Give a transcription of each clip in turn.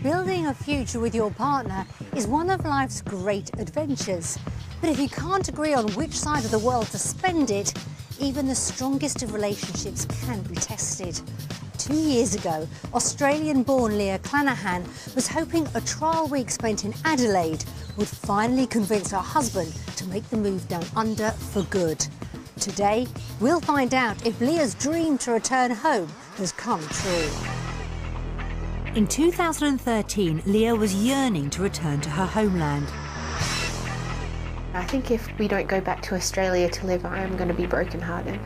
Building a future with your partner is one of life's great adventures. But if you can't agree on which side of the world to spend it, even the strongest of relationships can be tested. 2 years ago, Australian-born Leah Clanahan was hoping a trial week spent in Adelaide would finally convince her husband to make the move down under for good. Today, we'll find out if Leah's dream to return home has come true. In 2013, Leah was yearning to return to her homeland. I think if we don't go back to Australia to live, I am going to be brokenhearted.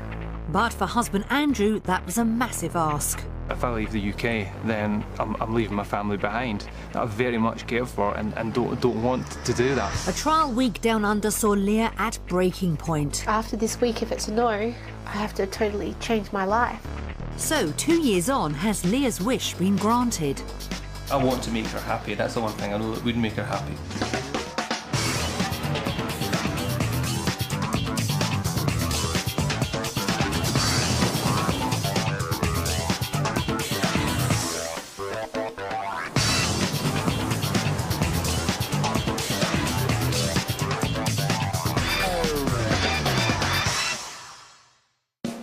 But for husband Andrew, that was a massive ask. If I leave the UK, then I'm leaving my family behind that I very much care for and don't want to do that. A trial week down under saw Leah at breaking point. After this week, if it's a no, I have to totally change my life. So 2 years on, has Leah's wish been granted? I want to make her happy. That's the one thing I know that would make her happy.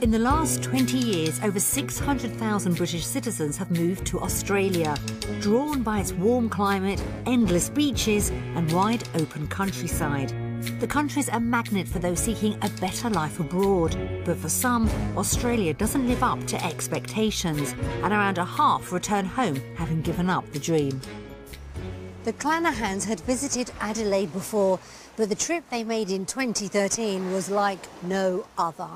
In the last 20 years, over 600,000 British citizens have moved to Australia, drawn by its warm climate, endless beaches and wide open countryside. The country's a magnet for those seeking a better life abroad, but for some, Australia doesn't live up to expectations, and around a half return home having given up the dream. The Clanahans had visited Adelaide before, but the trip they made in 2013 was like no other.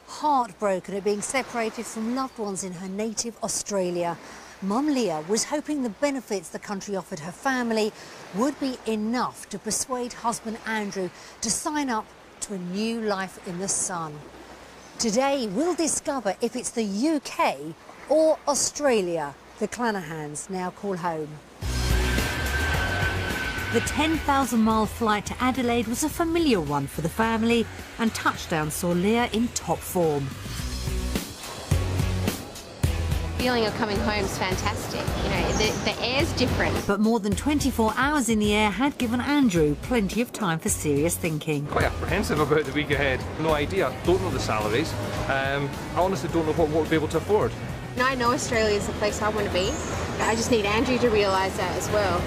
Heartbroken at being separated from loved ones in her native Australia, Mum Leah was hoping the benefits the country offered her family would be enough to persuade husband Andrew to sign up to a new life in the sun. Today, we'll discover if it's the UK or Australia the Clanahans now call home. The 10,000-mile flight to Adelaide was a familiar one for the family, and touchdown saw Leah in top form. The feeling of coming home is fantastic. You know, the air's different. But more than 24 hours in the air had given Andrew plenty of time for serious thinking. Quite apprehensive about the week ahead. No idea. Don't know the salaries. I honestly don't know what we'll be able to afford. Now I know Australia is the place I want to be. I just need Andrew to realise that as well.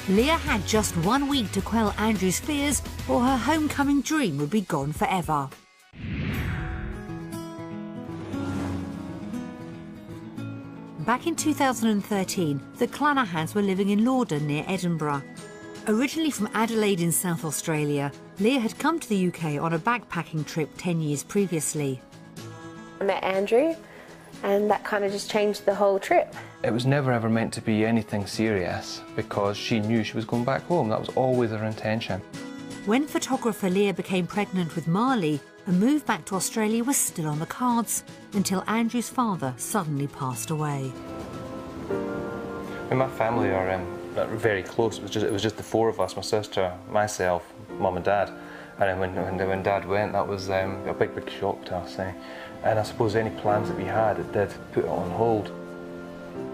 Leah had just 1 week to quell Andrew's fears, or her homecoming dream would be gone forever. Back in 2013, the Clanahans were living in Lorden near Edinburgh. Originally from Adelaide in South Australia, Leah had come to the UK on a backpacking trip 10 years previously. I met Andrew, and that kind of just changed the whole trip. It was never ever meant to be anything serious because she knew she was going back home. That was always her intention. When photographer Leah became pregnant with Marley, a move back to Australia was still on the cards until Andrew's father suddenly passed away. I mean, my family are very close. It was just the four of us: my sister, myself, Mum and Dad. And then when Dad went, that was a big shock to us. And I suppose any plans that we had, it did put it on hold.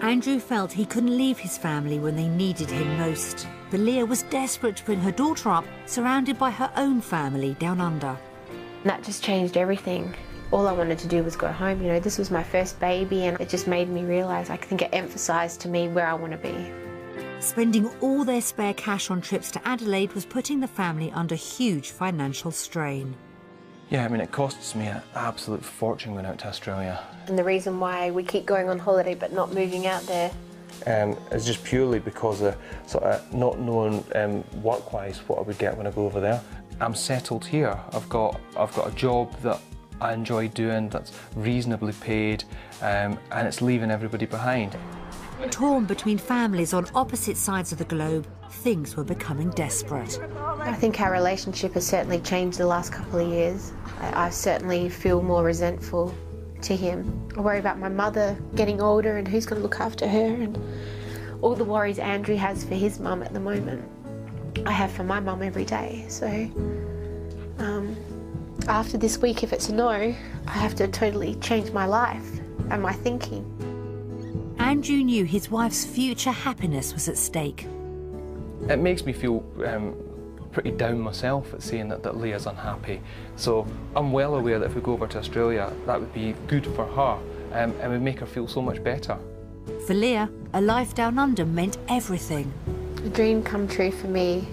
Andrew felt he couldn't leave his family when they needed him most. But Leah was desperate to bring her daughter up, surrounded by her own family down under. That just changed everything. All I wanted to do was go home. You know, this was my first baby, and it just made me realise, I think it emphasised to me where I want to be. Spending all their spare cash on trips to Adelaide was putting the family under huge financial strain. Yeah, I mean, it costs me an absolute fortune going out to Australia. And the reason why we keep going on holiday but not moving out there is just purely because of sort of not knowing work-wise what I would get when I go over there. I'm settled here. I've got a job that I enjoy doing, that's reasonably paid, and it's leaving everybody behind. Torn between families on opposite sides of the globe, things were becoming desperate. I think our relationship has certainly changed the last couple of years. I certainly feel more resentful to him. I worry about my mother getting older and who's going to look after her, and all the worries Andrew has for his mum at the moment, I have for my mum every day. So after this week, if it's a no, I have to totally change my life and my thinking. Andrew knew his wife's future happiness was at stake. It makes me feel pretty down myself at seeing that Leah's unhappy. So I'm well aware that if we go over to Australia, that would be good for her and would make her feel so much better. For Leah, a life down under meant everything. A dream come true for me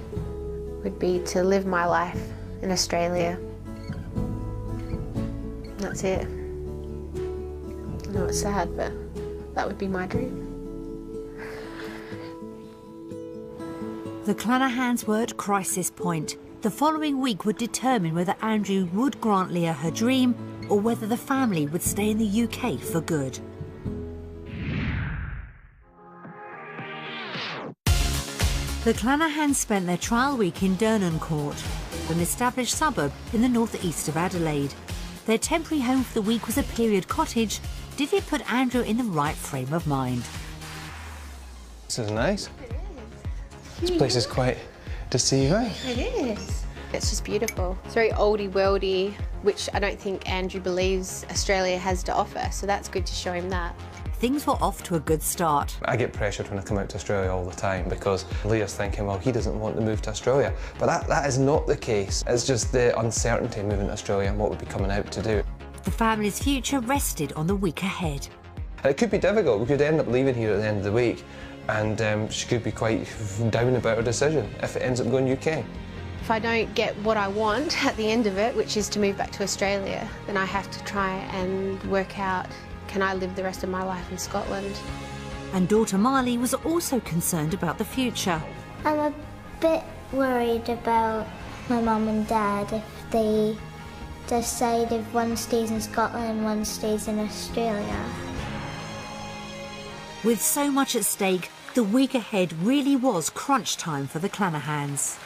would be to live my life in Australia. That's it. I know it's sad, but that would be my dream. The Clanahans were at crisis point. The following week would determine whether Andrew would grant Leah her dream or whether the family would stay in the UK for good. The Clanahans spent their trial week in Durnan Court, an established suburb in the northeast of Adelaide. Their temporary home for the week was a period cottage. Did it put Andrew in the right frame of mind? This is nice. This place is quite deceiving. It is. It's just beautiful. It's very oldie-worldy, which I don't think Andrew believes Australia has to offer, so that's good to show him that. Things were off to a good start. I get pressured when I come out to Australia all the time because Leah's thinking, well, he doesn't want to move to Australia. But that is not the case. It's just the uncertainty moving to Australia and what we'd be coming out to do. The family's future rested on the week ahead. It could be difficult. We could end up leaving here at the end of the week and she could be quite down about her decision if it ends up going UK. If I don't get what I want at the end of it, which is to move back to Australia, then I have to try and work out, can I live the rest of my life in Scotland? And daughter Marley was also concerned about the future. I'm a bit worried about my mum and dad if they decide if one stays in Scotland and one stays in Australia. With so much at stake, the week ahead really was crunch time for the Clanahans.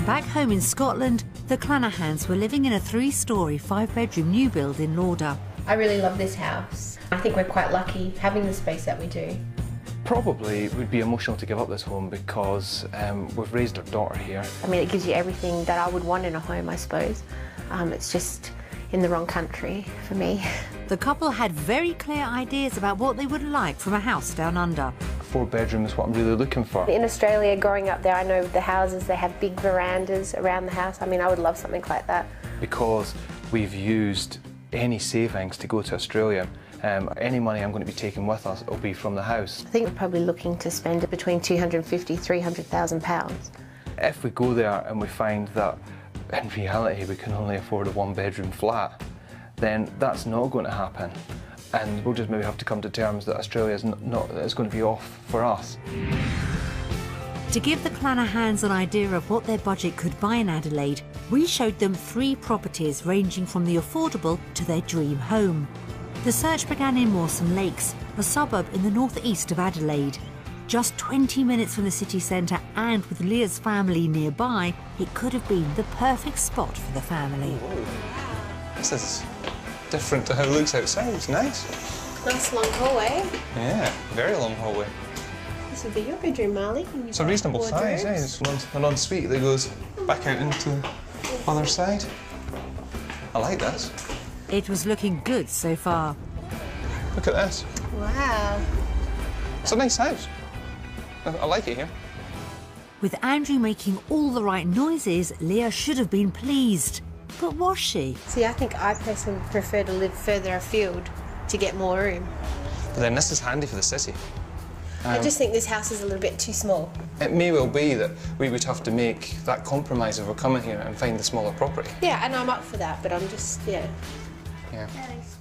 Back home in Scotland, the Clanahans were living in a 3-storey, 5-bedroom new build in Lauder. I really love this house. I think we're quite lucky having the space that we do. Probably it would be emotional to give up this home because we've raised our daughter here. I mean, it gives you everything that I would want in a home, I suppose. It's just in the wrong country for me. The couple had very clear ideas about what they would like from a house down under. 4-bedroom is what I'm really looking for. In Australia, growing up there, I know the houses, they have big verandas around the house. I mean, I would love something like that. Because we've used any savings to go to Australia, any money I'm going to be taking with us will be from the house. I think we're probably looking to spend between £250,000 and £300,000. If we go there and we find that in reality we can only afford a 1-bedroom flat, then that's not going to happen. And we'll just maybe have to come to terms that Australia is going to be off for us. To give the Clanahans an idea of what their budget could buy in Adelaide, we showed them 3 properties ranging from the affordable to their dream home. The search began in Mawson Lakes, a suburb in the northeast of Adelaide. Just 20 minutes from the city centre and with Leah's family nearby, it could have been the perfect spot for the family. This is different to how it looks outside. It's nice. Nice long hallway. Yeah, very long hallway. This would be your bedroom, Marley. It's a reasonable size, yeah. It's an ensuite that goes back out into the other side. I like this. It was looking good so far. Look at this. Wow. It's a nice house. I like it here. With Andrew making all the right noises, Leah should have been pleased. But was she? See, I think I personally prefer to live further afield to get more room. But then this is handy for the city. I just think this house is a little bit too small. It may well be that we would have to make that compromise if we're coming here and find the smaller property. Yeah, and I'm up for that, but I'm just, yeah.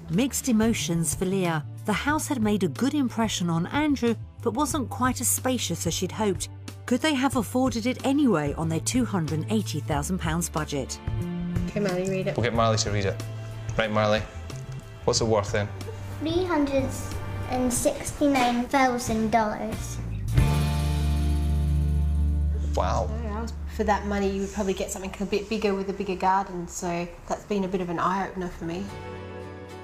Mixed emotions for Leah. The house had made a good impression on Andrew, but wasn't quite as spacious as she'd hoped. Could they have afforded it anyway on their £280,000 budget? Okay, Marley, read it. We'll get Marley to read it. Right, Marley, what's it worth then? $369,000. Wow. For that money, you would probably get something a bit bigger with a bigger garden, so that's been a bit of an eye-opener for me.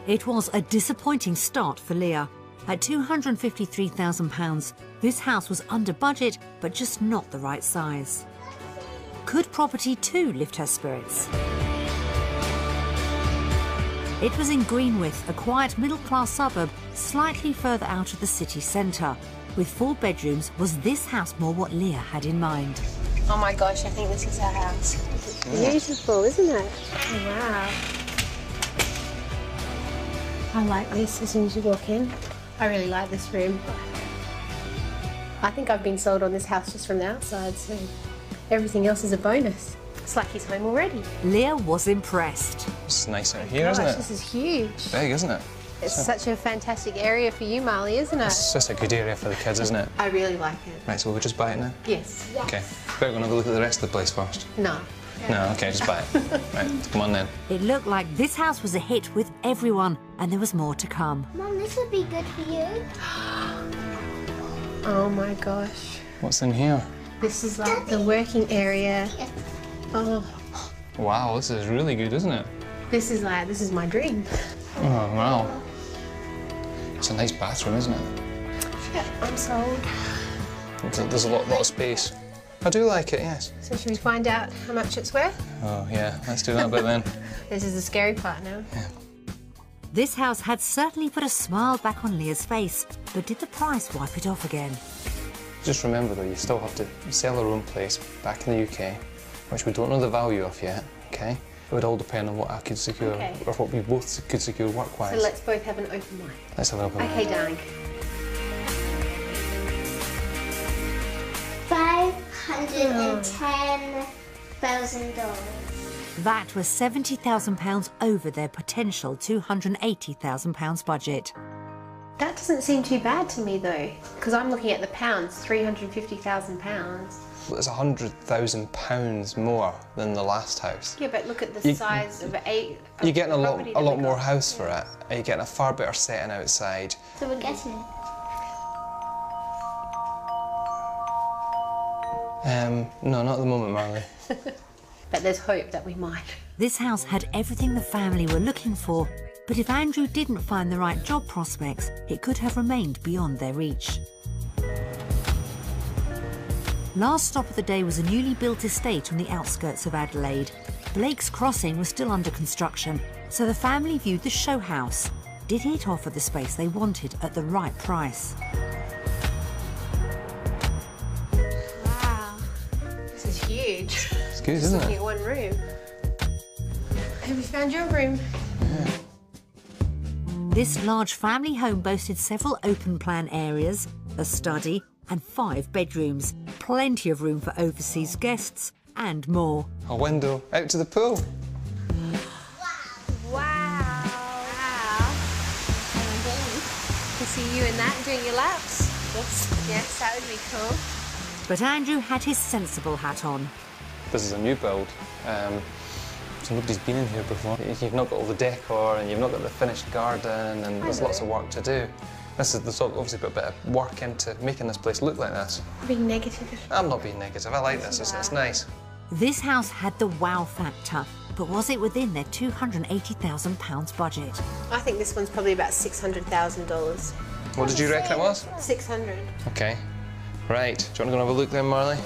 It was a disappointing start for Leah. At £253,000, this house was under budget, but just not the right size. Could property too lift her spirits? It was in Greenwith, a quiet middle-class suburb slightly further out of the city centre. With 4 bedrooms, was this house more what Leah had in mind? Oh my gosh, I think this is our house. It's beautiful, isn't it? Oh, wow. I like this as soon as you walk in. I really like this room. I think I've been sold on this house just from the outside, so everything else is a bonus. It's like he's home already. Leah was impressed. It's nice out here, isn't it? This is huge. Big, isn't it? It's such a fantastic area for you, Marley, isn't it? It's just a good area for the kids, isn't it? I really like it. Right, so we'll just buy it now? Yes. Okay. Better go and have a look at the rest of the place first. No. No, okay, just buy it. Right, come on then. It looked like this house was a hit with everyone, and there was more to come. Mum, this would be good for you. Oh my gosh. What's in here? This is like the working area. Oh, Wow, this is really good, isn't it? this is my dream. Oh, wow. It's a nice bathroom, isn't it? Yeah, I'm sold. There's a lot of space. I do like it, yes. So should we find out how much it's worth? Oh, yeah, let's do that bit then. This is the scary part now. This house had certainly put a smile back on Leah's face, but did the price wipe it off again? Just remember, though, you still have to sell our own place back in the UK, which we don't know the value of yet, OK? It would all depend on what I could secure, Okay. or what we both could secure work-wise. So let's both have an open mind. Let's have an open mind. Okay, darling. $510,000. That was £70,000 over their potential £280,000 budget. That doesn't seem too bad to me though, because I'm looking at the pounds, £350,000. It's £100,000 more than the last house. Yeah, but look at the size of You're getting a lot more more house for it, and you're getting a far better setting outside. So we're getting it. No, not at the moment, Marley. But there's hope that we might. This house had everything the family were looking for, but if Andrew didn't find the right job prospects, it could have remained beyond their reach. Last stop of the day was a newly built estate on the outskirts of Adelaide. Blake's Crossing was still under construction, so the family viewed the show house. Did it offer the space they wanted at the right price? Wow, this is huge. It's good, isn't Looking it? at one room. Have you found your room? This large family home boasted several open-plan areas, a study and 5 bedrooms, plenty of room for overseas guests and more. A window out to the pool. Wow. To see you in that doing your laps. Yes, that would be cool. But Andrew had his sensible hat on. This is a new build, so nobody's been in here before. You've not got all the decor, and you've not got the finished garden, and there's lots of work to do. There's obviously put a bit of work into making this place look like this. Being negative. I'm not being negative, I like this, it's nice. This house had the wow factor, but was it within their £280,000 budget? I think this one's probably about $600,000. What did you reckon it was? 600. Okay. Right, do you want to go and have a look then, Marley?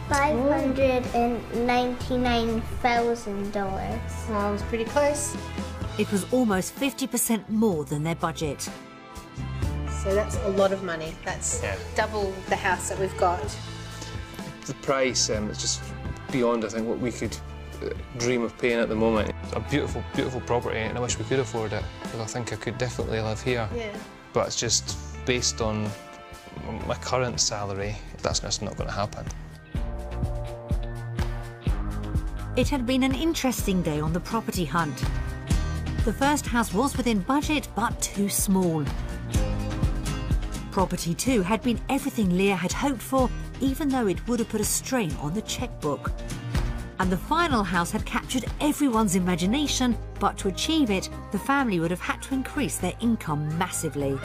$599,000. Oh, I was pretty close. It was almost 50% more than their budget. So that's a lot of money. That's double the house that we've got. The price is just beyond, I think, what we could dream of paying at the moment. It's a beautiful, beautiful property, and I wish we could afford it, because I think I could definitely live here. Yeah. But it's just based on my current salary, that's just not going to happen. It had been an interesting day on the property hunt. The first house was within budget, but too small. Property 2 had been everything Leah had hoped for, even though it would have put a strain on the chequebook. And the final house had captured everyone's imagination, but to achieve it, the family would have had to increase their income massively.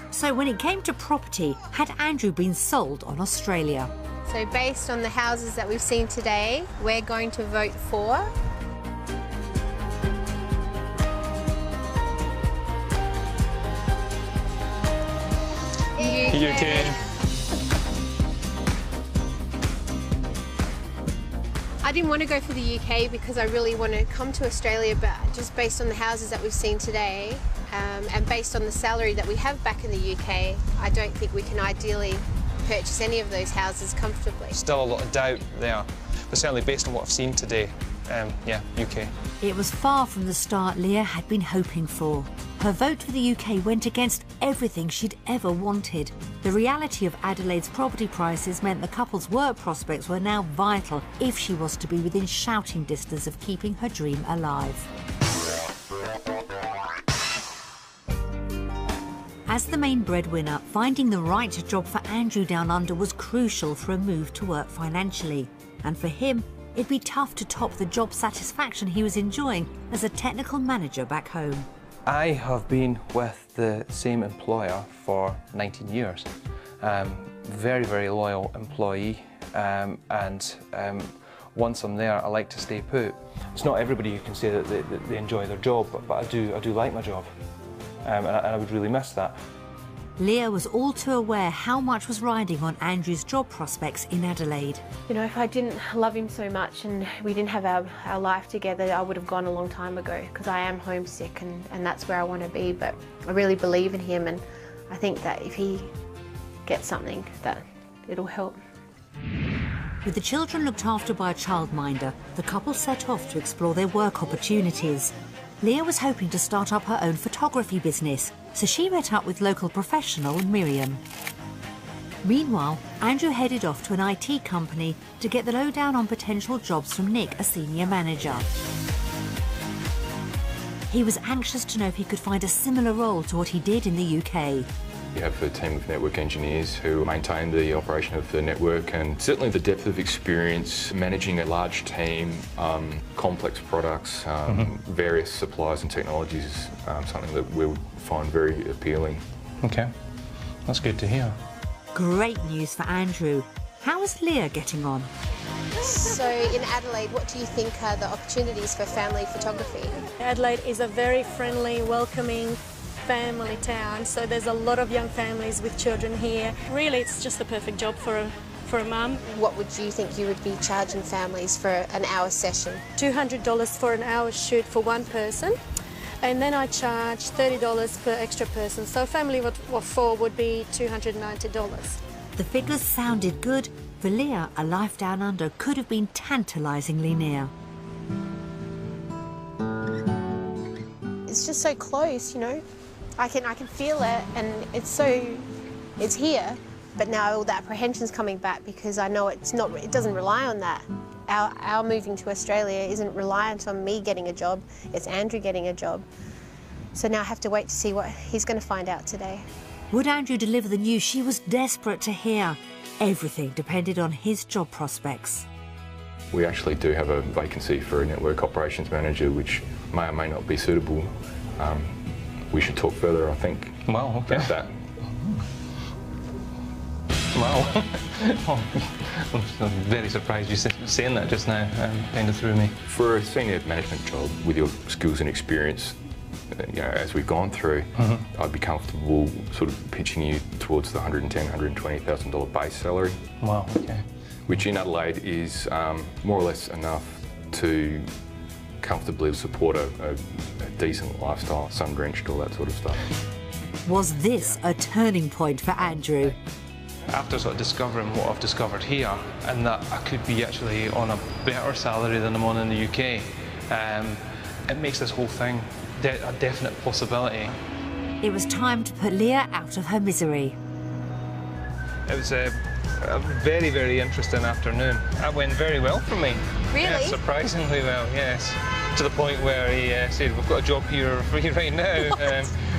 So when it came to property, had Andrew been sold on Australia? So based on the houses that we've seen today, we're going to vote for UK. I didn't want to go for the UK because I really want to come to Australia, but just based on the houses that we've seen today and based on the salary that we have back in the UK, I don't think we can ideally purchase any of those houses comfortably. Still a lot of doubt there, but certainly based on what I've seen today, yeah, UK. It was far from the start Leah had been hoping for. Her vote for the UK went against everything she'd ever wanted. The reality of Adelaide's property prices meant the couple's work prospects were now vital if she was to be within shouting distance of keeping her dream alive. As the main breadwinner, finding the right job for Andrew down under was crucial for a move to work financially. And for him, it'd be tough to top the job satisfaction he was enjoying as a technical manager back home. I have been with the same employer for 19 years. Very, very loyal employee, and once I'm there, I like to stay put. It's not everybody who can say that they enjoy their job, but I do like my job, and I would really miss that. Leah was all too aware how much was riding on Andrew's job prospects in Adelaide. You know, if I didn't love him so much and we didn't have our life together, I would have gone a long time ago, because I am homesick and that's where I want to be. But I really believe in him, and I think that if he gets something, that it'll help. With the children looked after by a childminder, the couple set off to explore their work opportunities. Leah was hoping to start up her own photography business, so she met up with local professional Miriam. Meanwhile, Andrew headed off to an IT company to get the lowdown on potential jobs from Nick, a senior manager. He was anxious to know if he could find a similar role to what he did in the UK. We have a team of network engineers who maintain the operation of the network, and certainly the depth of experience managing a large team, complex products, various suppliers and technologies is something that we would find very appealing. Okay, that's good to hear. Great news for Andrew. How is Leah getting on? So in Adelaide, what do you think are the opportunities for family photography? Adelaide is a very friendly, welcoming family town, so there's a lot of young families with children here. Really, it's just the perfect job for a mum. What would you think you would be charging families for an hour session? $200 for an hour shoot for one person, and then I charge $30 per extra person, so a family of four would be $290. The figures sounded good. For Leah, a life down under could have been tantalisingly near. It's just so close, you know. I can feel it, and it's here, but now all the apprehension's coming back because I know it doesn't rely on that. Our moving to Australia isn't reliant on me getting a job, it's Andrew getting a job. So now I have to wait to see what he's going to find out today. Would Andrew deliver the news she was desperate to hear? Everything depended on his job prospects. We actually do have a vacancy for a network operations manager, which may or may not be suitable. We should talk further, I think, Wow, okay. about that. Wow. I'm very surprised you saying that just now. Kind of threw me. For a senior management job with your skills and experience, you know, as we've gone through, I'd be comfortable sort of pitching you towards the $110,000, $120,000 base salary. Wow, okay. Which in Adelaide is more or less enough to comfortably support a decent lifestyle, sun-drenched, all that sort of stuff. Was this a turning point for Andrew? After sort of discovering what I've discovered here, and that I could be actually on a better salary than I'm on in the UK, it makes this whole thing a definite possibility. It was time to put Leah out of her misery. It was a very, very interesting afternoon. That went very well for me. Really? Yeah, surprisingly well, yes. To the point where he said, we've got a job here for you right now,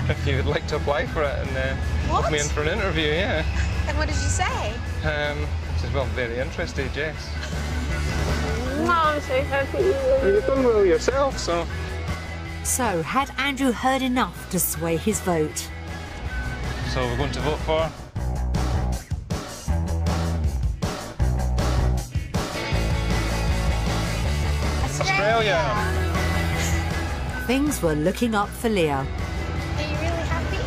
if you would like to apply for it, and put me in for an interview, yeah. And what did you say? I said, well, very interested, yes. Oh, I'm so happy. You've done well yourself, so. So, had Andrew heard enough to sway his vote? So we're going to vote for? Australia! Things were looking up for Leah. Are you really happy?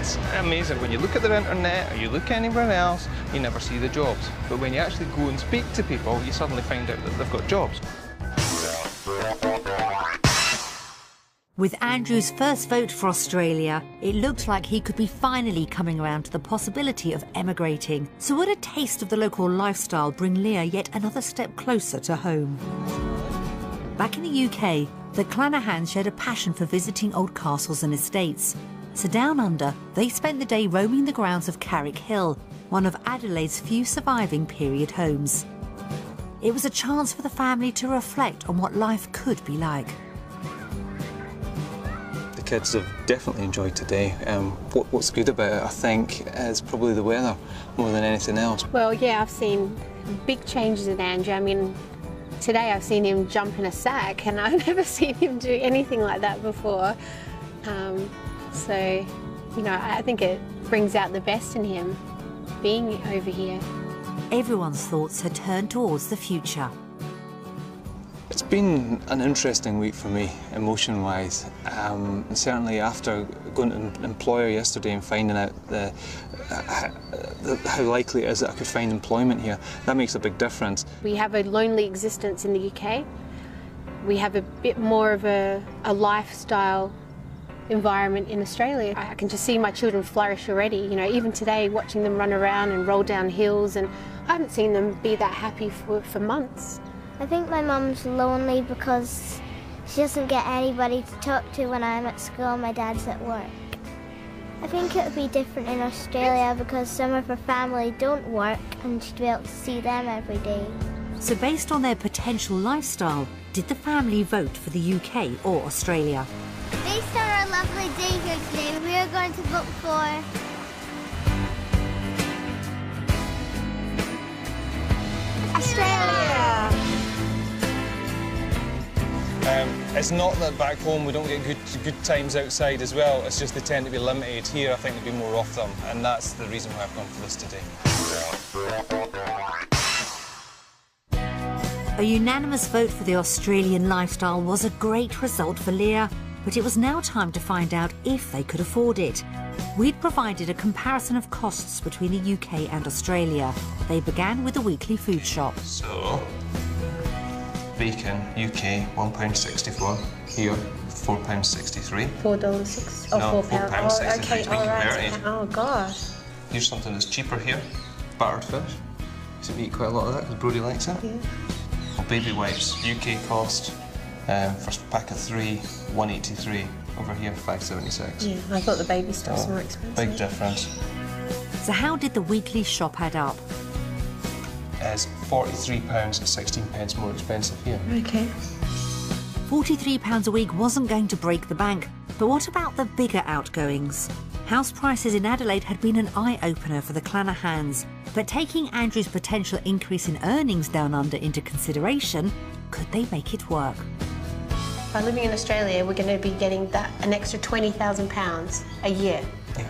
It's amazing. When you look at their internet or you look anywhere else, you never see the jobs. But when you actually go and speak to people, you suddenly find out that they've got jobs. With Andrew's first vote for Australia, it looked like he could be finally coming around to the possibility of emigrating. So would a taste of the local lifestyle bring Leah yet another step closer to home? Back in the UK, the Clanahans shared a passion for visiting old castles and estates. So down under, they spent the day roaming the grounds of Carrick Hill, one of Adelaide's few surviving period homes. It was a chance for the family to reflect on what life could be like. Kids have definitely enjoyed today. What's good about it, I think, is probably the weather more than anything else. Well, yeah, I've seen big changes in Andrew. I mean, today I've seen him jump in a sack and I've never seen him do anything like that before. So, you know, I think it brings out the best in him being over here. Everyone's thoughts had turned towards the future. It's been an interesting week for me, emotion-wise, and certainly after going to an employer yesterday and finding out how likely it is that I could find employment here, that makes a big difference. We have a lonely existence in the UK. We have a bit more of a lifestyle environment in Australia. I can just see my children flourish already. You know, even today, watching them run around and roll down hills, and I haven't seen them be that happy for months. I think my mum's lonely because she doesn't get anybody to talk to when I'm at school and my dad's at work. I think it would be different in Australia because some of her family don't work and she'd be able to see them every day. So based on their potential lifestyle, did the family vote for the UK or Australia? Based on our lovely day here today, we are going to vote for Australia! It's not that back home we don't get good times outside as well, it's just they tend to be limited. Here I think there'll be more of them, and that's the reason why I've gone for this today. A unanimous vote for the Australian lifestyle was a great result for Leah, but it was now time to find out if they could afford it. We'd provided a comparison of costs between the UK and Australia. They began with a weekly food shop. So, bacon, UK, £1.64. Here, £4.63. $4.60. Oh, No, £4. £4.63 Oh, okay, to be all right. converted. Oh, gosh. Here's something that's cheaper here. Battered fish. So we eat quite a lot of that because Brodie likes it. Yeah. Well, baby wipes, UK cost, for a pack of 3, £1.83. Over here, £5.76. Yeah, I thought the baby stuff's Oh, more expensive. big difference. So how did the weekly shop add up? It's £43.16 more expensive here. Okay. £43 a week wasn't going to break the bank, but what about the bigger outgoings? House prices in Adelaide had been an eye-opener for the Clanahans, but taking Andrew's potential increase in earnings down under into consideration, could they make it work? By living in Australia, we're going to be getting an extra £20,000 a year. Yeah.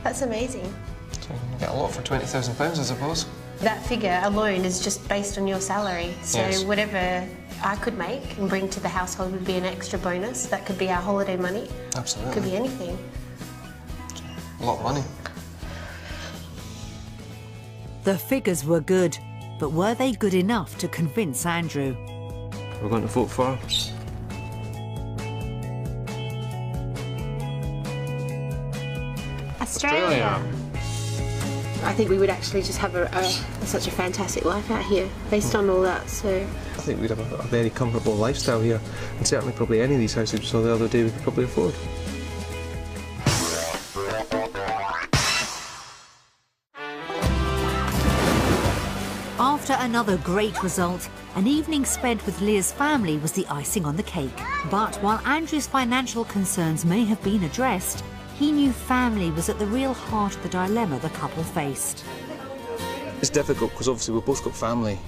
That's amazing. So you get a lot for £20,000, I suppose. That figure alone is just based on your salary. So Yes. whatever I could make and bring to the household would be an extra bonus. That could be our holiday money. Absolutely. Could be anything. A lot of money. The figures were good, but were they good enough to convince Andrew? We're going to vote for Australia. I think we would actually just have such a fantastic life out here based on all that. So I think we'd have a very comfortable lifestyle here, and certainly probably any of these houses we saw the other day we could probably afford. After another great result, an evening spent with Leah's family was the icing on the cake. But while Andrew's financial concerns may have been addressed, he knew family was at the real heart of the dilemma the couple faced. It's difficult because obviously we've both got family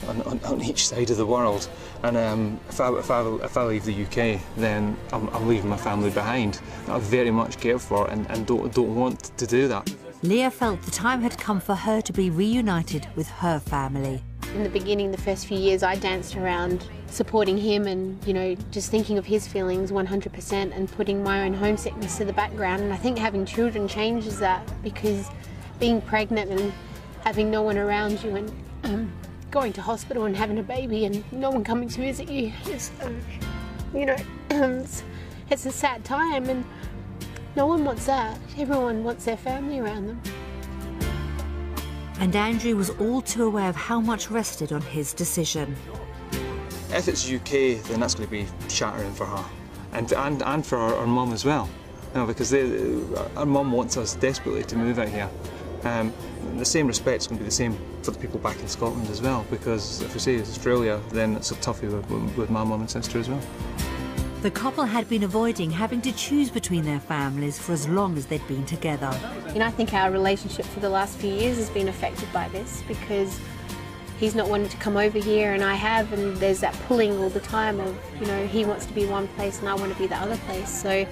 on each side of the world, and if I leave the UK, then I'm leaving my family behind. I very much care for and don't want to do that. Leah felt the time had come for her to be reunited with her family. in the beginning, the first few years, I danced around supporting him and, you know, just thinking of his feelings 100% and putting my own homesickness to the background. And I think having children changes that, because being pregnant and having no one around you and going to hospital and having a baby and no one coming to visit you, it's, you know, it's a sad time, and no one wants that. Everyone wants their family around them. And Andrew was all too aware of how much rested on his decision. If it's UK, then that's going to be shattering for her, and for our mum as well. You know, because our mum wants us desperately to move out here. The same respect's going to be the same for the people back in Scotland as well, because if we say it's Australia, then it's a toughie with my mum and sister as well. The couple had been avoiding having to choose between their families for as long as they'd been together. You know, I think our relationship for the last few years has been affected by this, because he's not wanting to come over here and I have, and there's that pulling all the time of, you know, he wants to be one place and I want to be the other place. So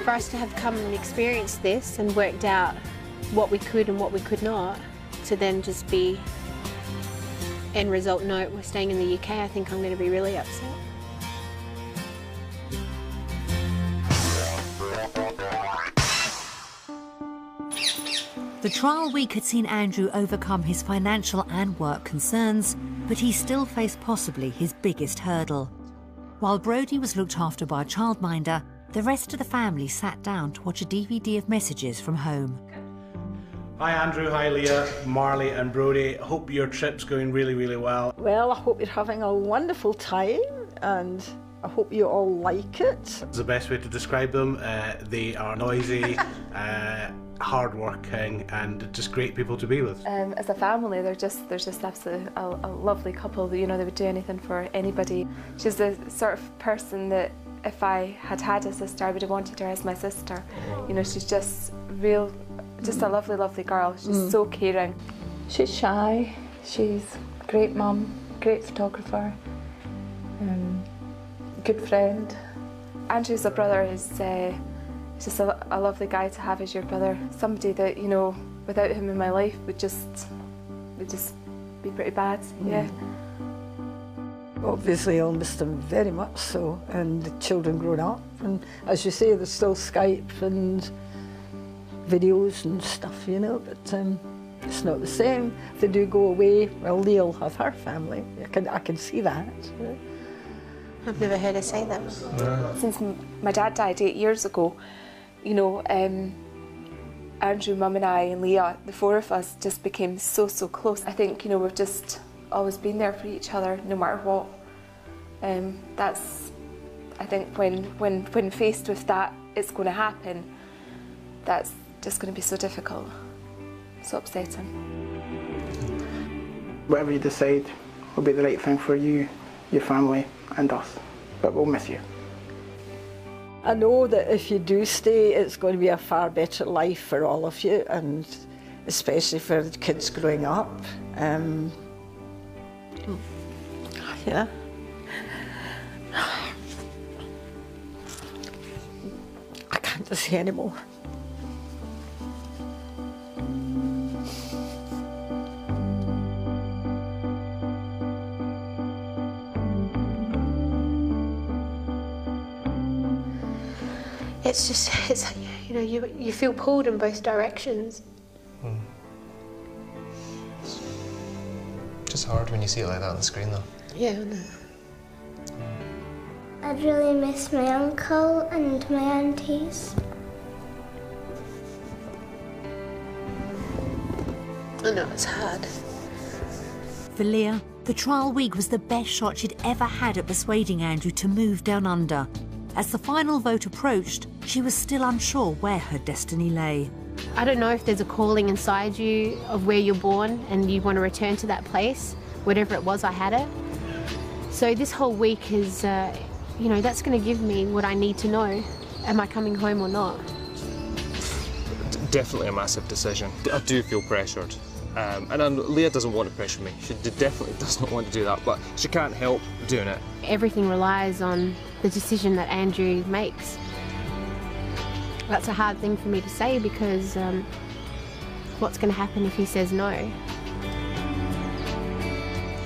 for us to have come and experienced this and worked out what we could and what we could not, to then just be end result, no, we're staying in the UK, I think I'm going to be really upset. The trial week had seen Andrew overcome his financial and work concerns, but he still faced possibly his biggest hurdle. While Brodie was looked after by a childminder, the rest of the family sat down to watch a DVD of messages from home. Hi Andrew, hi Leah, Marley and Brodie. Hope your trip's going really, really well. Well, I hope you're having a wonderful time and I hope you all like it. It's the best way to describe them. They are noisy, hard-working and just great people to be with. As a family, they're just absolutely a lovely couple. You know, they would do anything for anybody. She's the sort of person that if I had had a sister, I would have wanted her as my sister. You know, she's just a lovely, lovely girl. She's so caring. She's shy. She's a great mum, great photographer, good friend. Andrew's a brother. He's just a lovely guy to have as your brother. Somebody that, you know, without him in my life would just be pretty bad. Yeah. Obviously I'll miss them very much so, and the children grown up, and as you say, there's still Skype and videos and stuff, you know, but it's not the same. If they do go away, well, Leah'll have her family. I can see that. I've never heard her say that. Since my dad died 8 years ago, you know, Andrew, Mum and I and Leah, the four of us just became so close. I think, you know, we've just always been there for each other, no matter what. That's, I think, when faced with that, it's going to happen. That's just going to be so difficult, so upsetting. Whatever you decide will be the right thing for you, your family and us, but we'll miss you. I know that if you do stay, it's going to be a far better life for all of you, and especially for the kids growing up. Yeah. I can't say anymore. It's you know, you feel pulled in both directions. Just hard when you see it like that on the screen, though. Yeah, I know. I'd really miss my uncle and my aunties. I know, it's hard. For Leah, the trial week was the best shot she'd ever had at persuading Andrew to move down under. As the final vote approached, she was still unsure where her destiny lay. I don't know if there's a calling inside you of where you're born and you want to return to that place. Whatever it was, I had it. So this whole week is, you know, that's going to give me what I need to know. Am I coming home or not? Definitely a massive decision. I do feel pressured. And Leah doesn't want to pressure me. She definitely does not want to do that, but she can't help doing it. Everything relies on the decision that Andrew makes. That's a hard thing for me to say because what's going to happen if he says no?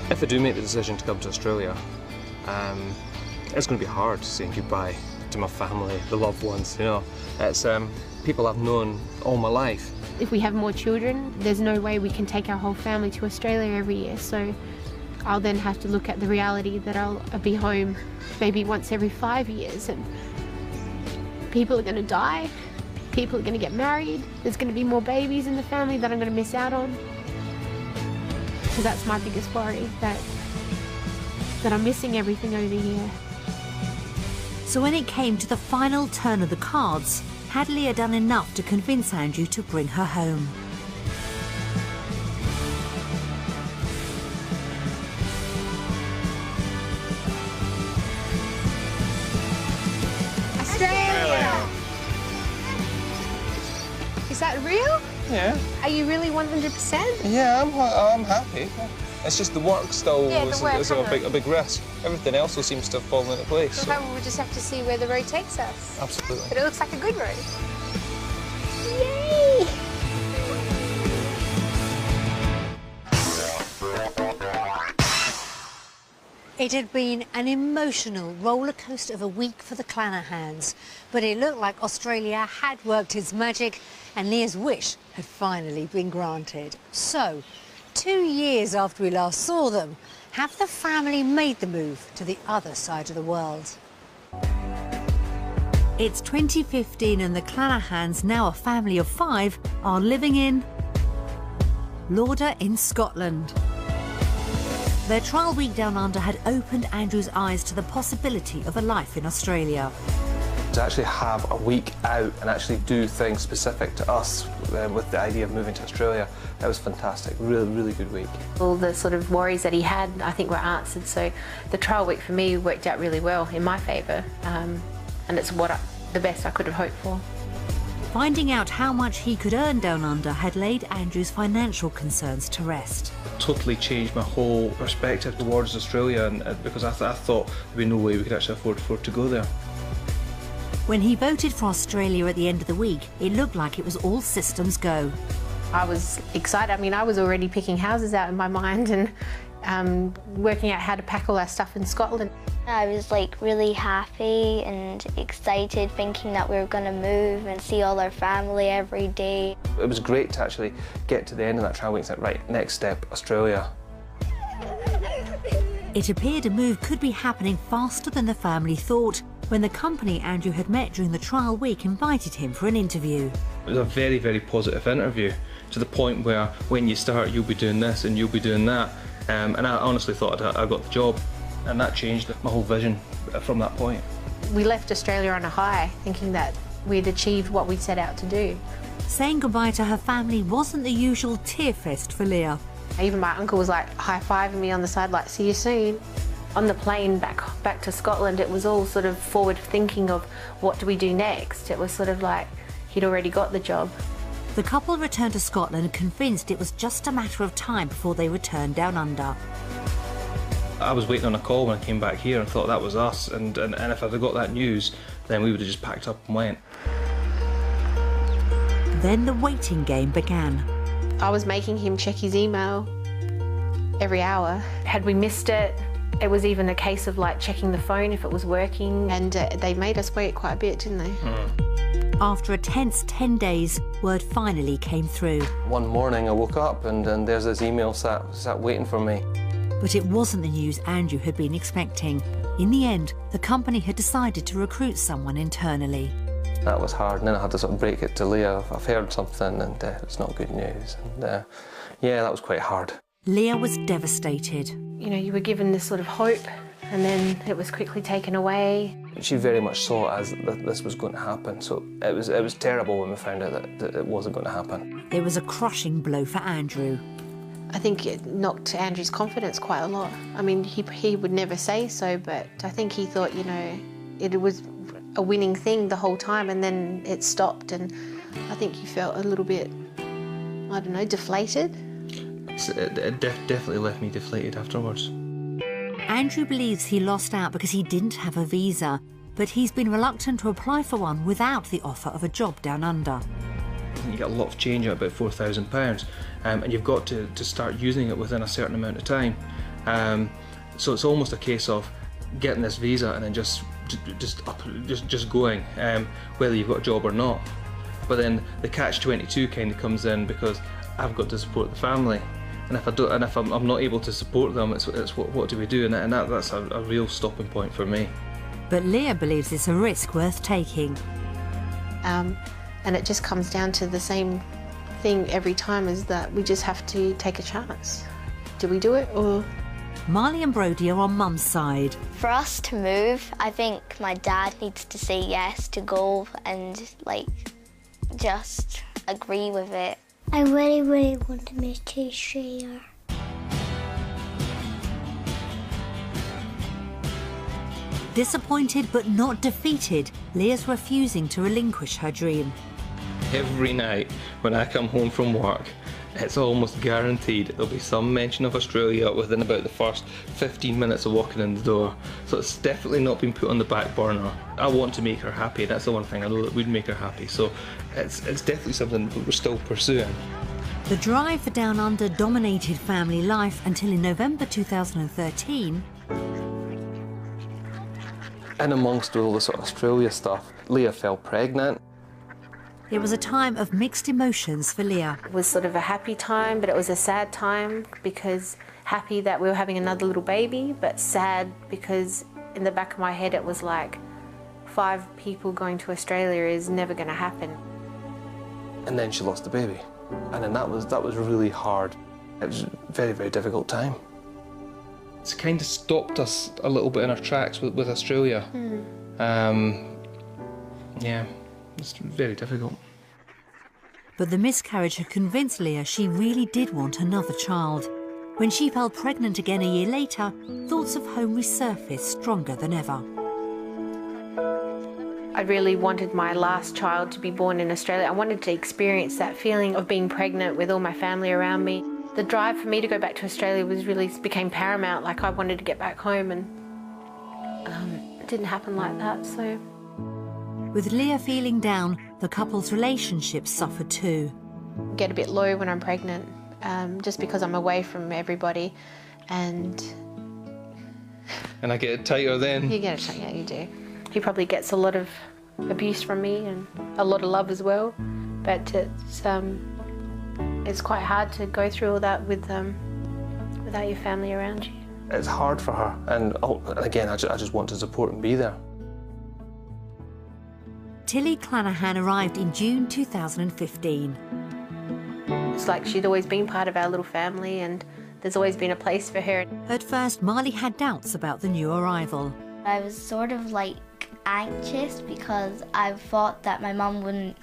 If I do make the decision to come to Australia, It's going to be hard saying goodbye to my family, the loved ones, you know. It's people I've known all my life. If we have more children, there's no way we can take our whole family to Australia every year, so I'll then have to look at the reality that I'll be home maybe once every 5 years, and people are going to die, people are going to get married, there's going to be more babies in the family that I'm going to miss out on. So that's my biggest worry, that I'm missing everything over here. So when it came to the final turn of the cards, had Leah done enough to convince Andrew to bring her home? Australia! Is that real? Yeah. Are you really 100%? Yeah, I'm happy. It's just the work still is a big risk. Everything else will seems to have fallen into place. So we'll just have to see where the road takes us. Absolutely. But it looks like a good road. Yay! It had been an emotional roller coaster of a week for the Clanahans, but it looked like Australia had worked its magic and Leah's wish had finally been granted. So, 2 years after we last saw them, have the family made the move to the other side of the world? It's 2015 and the Clanahans, now a family of 5, are living in Lauder in Scotland. Their trial week down under had opened Andrew's eyes to the possibility of a life in Australia. To actually have a week out and actually do things specific to us with the idea of moving to Australia, that was fantastic. Really good week. All the sort of worries that he had, I think, were answered. So the trial week for me worked out really well in my favour, and it's the best I could have hoped for. Finding out how much he could earn down under had laid Andrew's financial concerns to rest. Totally changed my whole perspective towards Australia, and because I thought there'd be no way we could actually afford to go there. When he voted for Australia at the end of the week, it looked like it was all systems go. I was excited. I mean, I was already picking houses out in my mind and working out how to pack all our stuff in Scotland. I was like really happy and excited, thinking that we were going to move and see all our family every day. It was great to actually get to the end of that trial week and say, right, next step, Australia. It appeared a move could be happening faster than the family thought when the company Andrew had met during the trial week invited him for an interview. It was a very positive interview, to the point where when you start you'll be doing this and you'll be doing that, and I honestly thought I got the job, and that changed my whole vision from that point. We left Australia on a high, thinking that we'd achieved what we'd set out to do. Saying goodbye to her family wasn't the usual tear fest for Leah. Even my uncle was like high-fiving me on the side, like, see you soon. On the plane back to Scotland, it was all sort of forward thinking of what do we do next. It was sort of like he'd already got the job. The couple returned to Scotland convinced it was just a matter of time before they returned down under. I was waiting on a call when I came back here and thought that was us, and if I'd have got that news, then we would have just packed up and went. Then the waiting game began. I was making him check his email every hour. Had we missed it, it was even a case of like checking the phone if it was working, and they made us wait quite a bit, didn't they? After a tense 10 days, word finally came through. One morning I woke up and there's this email sat waiting for me. But it wasn't the news Andrew had been expecting. In the end, the company had decided to recruit someone internally. That was hard, and then I had to sort of break it to Leah. I've heard something and it's not good news. And yeah, that was quite hard. Leah was devastated. You know, you were given this sort of hope, and then it was quickly taken away. She very much saw it as that this was going to happen, so it was terrible when we found out that it wasn't going to happen. It was a crushing blow for Andrew. I think it knocked Andrew's confidence quite a lot. I mean, he would never say so, but I think he thought, you know, it was a winning thing the whole time, and then it stopped, and I think he felt a little bit, I don't know, deflated. It definitely left me deflated afterwards. Andrew believes he lost out because he didn't have a visa, but he's been reluctant to apply for one without the offer of a job down under. You get a lot of change at about £4,000, and you've got to start using it within a certain amount of time. So it's almost a case of getting this visa and then just going, whether you've got a job or not. But then the catch-22 kind of comes in because I've got to support the family, and if I don't, and if I'm not able to support them, it's what do we do? And that's a real stopping point for me. But Leah believes it's a risk worth taking. And it just comes down to the same thing every time, is that we just have to take a chance. Do we do it or? Marley and Brodie are on Mum's side. For us to move, I think my dad needs to say yes to go and like just agree with it. I really, really want to move to Australia. Disappointed but not defeated, Leah's refusing to relinquish her dream. Every night when I come home from work, it's almost guaranteed there'll be some mention of Australia within about the first 15 minutes of walking in the door. So it's definitely not been put on the back burner. I want to make her happy. That's the one thing I know that would make her happy. So it's definitely something that we're still pursuing. The drive for Down Under dominated family life until in November 2013. And amongst all the sort of Australia stuff, Leah fell pregnant. It was a time of mixed emotions for Leah. It was sort of a happy time, but it was a sad time, because happy that we were having another little baby, but sad because in the back of my head it was like 5 people going to Australia is never going to happen. And then she lost the baby. And then that was really hard. It was a very, very difficult time. It's kind of stopped us a little bit in our tracks with Australia. Yeah, it's very difficult. But the miscarriage had convinced Leah she really did want another child. When she fell pregnant again a year later, thoughts of home resurfaced stronger than ever. I really wanted my last child to be born in Australia. I wanted to experience that feeling of being pregnant with all my family around me. The drive for me to go back to Australia became paramount. Like, I wanted to get back home, and it didn't happen like that, so. With Leah feeling down, the couple's relationship suffered too. I get a bit low when I'm pregnant, just because I'm away from everybody, and I get tighter then. You get it tighter, yeah, you do. He probably gets a lot of abuse from me and a lot of love as well, but it's quite hard to go through all that without your family around you. It's hard for her, and again, I just want to support and be there. Tilly Clanahan arrived in June 2015. It's like she'd always been part of our little family, and there's always been a place for her. At first, Marley had doubts about the new arrival. I was sort of like anxious because I thought that my mum wouldn't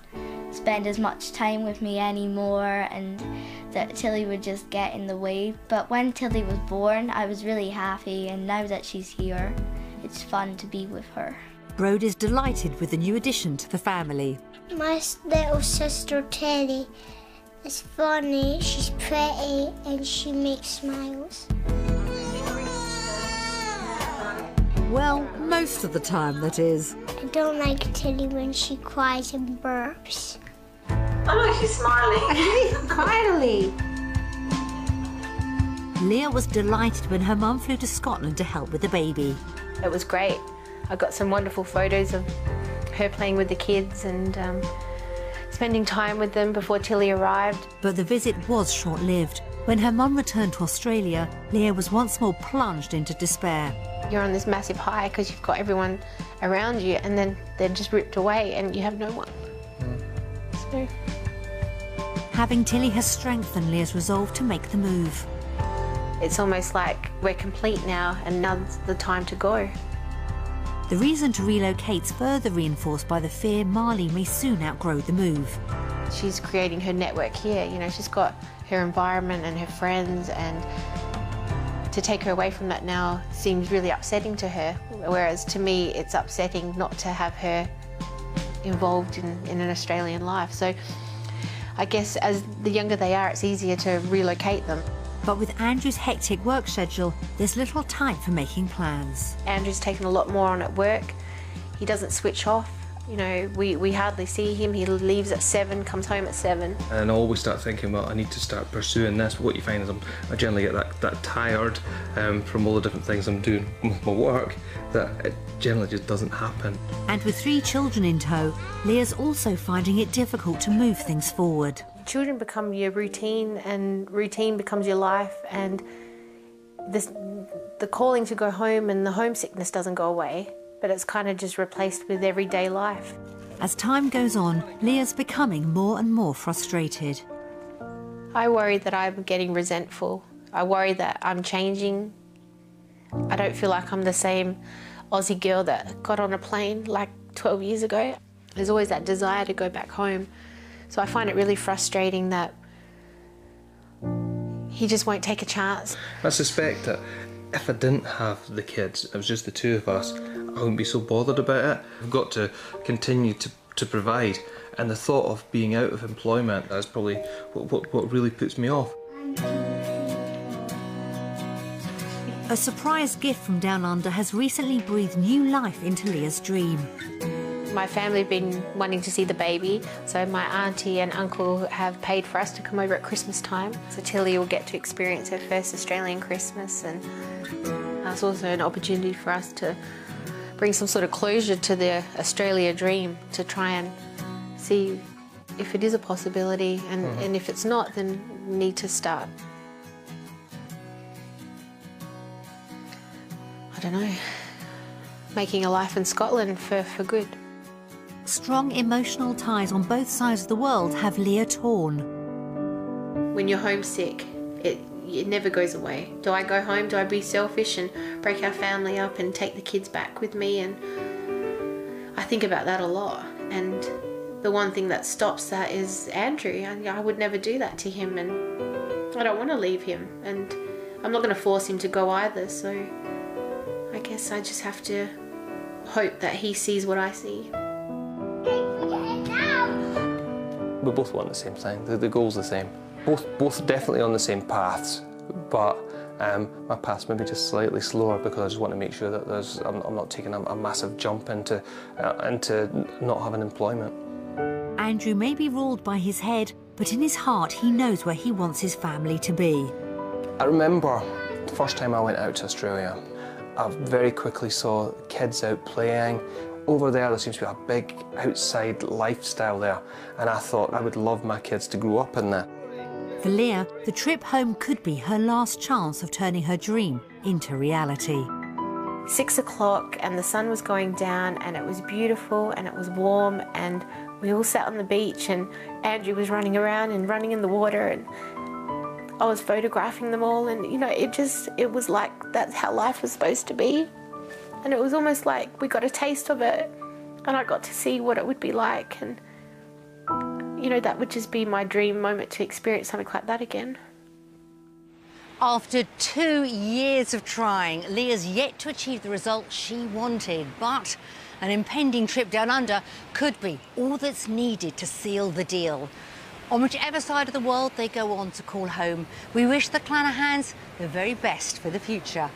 spend as much time with me anymore and that Tilly would just get in the way. But when Tilly was born, I was really happy, and now that she's here, it's fun to be with her. Brodie's delighted with the new addition to the family. My little sister Tilly is funny, she's pretty, and she makes smiles. Well, most of the time, that is. I don't like Tilly when she cries and burps. Oh look, she's smiling. Finally! Leah was delighted when her mum flew to Scotland to help with the baby. It was great. I got some wonderful photos of her playing with the kids and spending time with them before Tilly arrived. But the visit was short-lived. When her mum returned to Australia, Leah was once more plunged into despair. You're on this massive high because you've got everyone around you, and then they're just ripped away and you have no one. So. Having Tilly has strengthened Leah's resolve to make the move. It's almost like we're complete now, and now's the time to go. The reason to relocate's further reinforced by the fear Marley may soon outgrow the move. She's creating her network here, you know, she's got her environment and her friends, and to take her away from that now seems really upsetting to her, whereas to me it's upsetting not to have her involved in an Australian life. So I guess as the younger they are, it's easier to relocate them. But with Andrew's hectic work schedule, there's little time for making plans. Andrew's taken a lot more on at work. He doesn't switch off You know, we hardly see him. He leaves at 7, comes home at 7. And I always start thinking, well, I need to start pursuing this. But what you find is I generally get that tired from all the different things I'm doing with my work, that it generally just doesn't happen. And with 3 children in tow, Leah's also finding it difficult to move things forward. Children become your routine, and routine becomes your life, and the calling to go home and the homesickness doesn't go away, but it's kind of just replaced with everyday life. As time goes on, Leah's becoming more and more frustrated. I worry that I'm getting resentful. I worry that I'm changing. I don't feel like I'm the same Aussie girl that got on a plane like 12 years ago. There's always that desire to go back home. So I find it really frustrating that he just won't take a chance. I suspect that if I didn't have the kids, it was just the 2 of us, I wouldn't be so bothered about it. I've got to continue to provide, and the thought of being out of employment is probably what really puts me off. A surprise gift from Down Under has recently breathed new life into Leah's dream. My family have been wanting to see the baby, so my auntie and uncle have paid for us to come over at Christmas time. So Tilly will get to experience her first Australian Christmas, and it's also an opportunity for us to bring some sort of closure to the Australia dream, to try and see if it is a possibility, and if it's not, then we need to start, I don't know, making a life in Scotland for good. Strong emotional ties on both sides of the world have Leah torn. When you're homesick, it never goes away. Do I go home? Do I be selfish and break our family up and take the kids back with me? And I think about that a lot. And the one thing that stops that is Andrew. I would never do that to him, and I don't want to leave him. And I'm not going to force him to go either. So I guess I just have to hope that he sees what I see. We both want the same thing. The goal's the same. Both definitely on the same paths, but my path's maybe just slightly slower because I just want to make sure that I'm not taking a massive jump into not having employment. Andrew may be ruled by his head, but in his heart he knows where he wants his family to be. I remember the first time I went out to Australia, I very quickly saw kids out playing. Over there seems to be a big outside lifestyle there, and I thought I would love my kids to grow up in that. For Leah, the trip home could be her last chance of turning her dream into reality. 6 o'clock and the sun was going down, and it was beautiful and it was warm, and we all sat on the beach, and Andrew was running around and running in the water, and I was photographing them all, and you know, it was like that's how life was supposed to be. And it was almost like we got a taste of it, and I got to see what it would be like, and you know, that would just be my dream moment, to experience something like that again. After 2 years of trying, Leah's yet to achieve the result she wanted, but an impending trip down under could be all that's needed to seal the deal. On whichever side of the world they go on to call home, we wish the Clanahans the very best for the future.